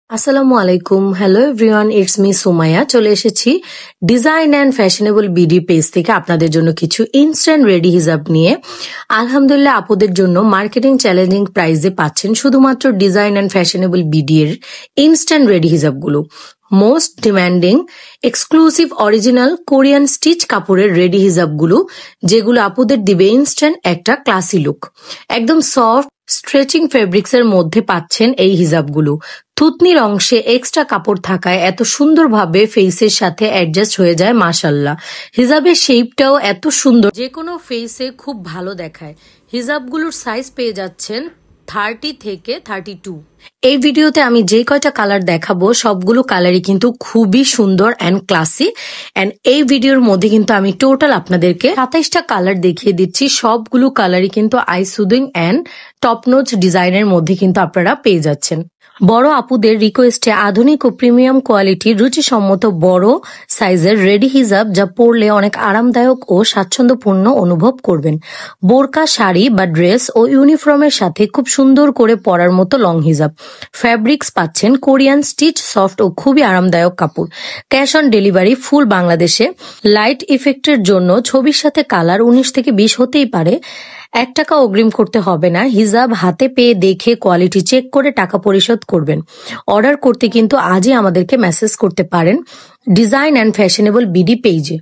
আসসালামু আলাইকুম। Hello everyone, it's me Sumaiya. চলে এসেছি design and fashionable BD page থেকে আপনাদের জন্য কিছু ইনস্ট্যান্ট রেডি হিজাব নিয়ে। আলহামদুলিল্লাহ, আপুদের জন্য মার্কেটিং চ্যালেঞ্জিং প্রাইসে পাচ্ছেন শুধুমাত্র ডিজাইন অ্যান্ড ফ্যাশনেবল বিডি এর ইনস্ট্যান্ট রেডি হিজাবগুলো। Most demanding exclusive original Korean stitch কাপড়ের রেডি হিজাবগুলো, যেগুলো আপুদের দিবে ইনস্ট্যান্ট একটা ক্লাসি লুক। একদম সফট স্ট্রেচিং ফেব্রিক্স এর মধ্যে পাচ্ছেন এই হিজাবগুলো। থুতনির অংশে এক্সট্রা কাপড় থাকায় এত সুন্দরভাবে ফেসের সাথে অ্যাডজাস্ট হয়ে যায়, মাশাল্লাহ। হিজাবের শেপটাও এত সুন্দর, যে কোনো ফেসে খুব ভালো দেখায়। হিজাবগুলোর সাইজ পেয়ে যাচ্ছেন 30 থেকে 32। এই ভিডিওতে আমি যে কয়টা কালার দেখাবো সবগুলো কালারই কিন্তু খুবই সুন্দর অ্যান্ড ক্লাসি। অ্যান্ড এই ভিডিওর মধ্যে কিন্তু আমি টোটাল আপনাদেরকে 27টা কালার দেখিয়ে দিচ্ছি। সবগুলো কালারই কিন্তু I soothing and top notch ডিজাইনের মধ্যে কিন্তু আপনারা পেয়ে যাচ্ছেন। বড় আপুদের রিকোয়েস্টে আধুনিক ও প্রিমিয়াম কোয়ালিটির রুচিসম্মত বড় সাইজের রেডি হিজাব, যা পরলে অনেক আরামদায়ক ও স্বাচ্ছন্দ্যপূর্ণ অনুভব করবেন। বোরকা, শাড়ি বা ড্রেস ও ইউনিফর্মের সাথে খুব সুন্দর করে পরার মতো লং হিজাব। ফ্যাব্রিক্স পাচ্ছেন কোরিয়ান স্টিচ, সফট ও খুবই আরামদায়ক কাপড়। ক্যাশ অন ডেলিভারি ফুল বাংলাদেশে। লাইট ইফেক্টের জন্য ছবির সাথে কালার 19 থেকে 20 হতেই পারে। 1 টাকা অগ্রিম করতে হবে না। হিজাব হাতে পেয়ে দেখে কোয়ালিটি চেক করে টাকা পরিশোধ করবেন। অর্ডার করতে কিন্তু আজই আমাদেরকে মেসেজ করতে পারেন ডিজাইন অ্যান্ড ফ্যাশনেবল বিডি পেজে।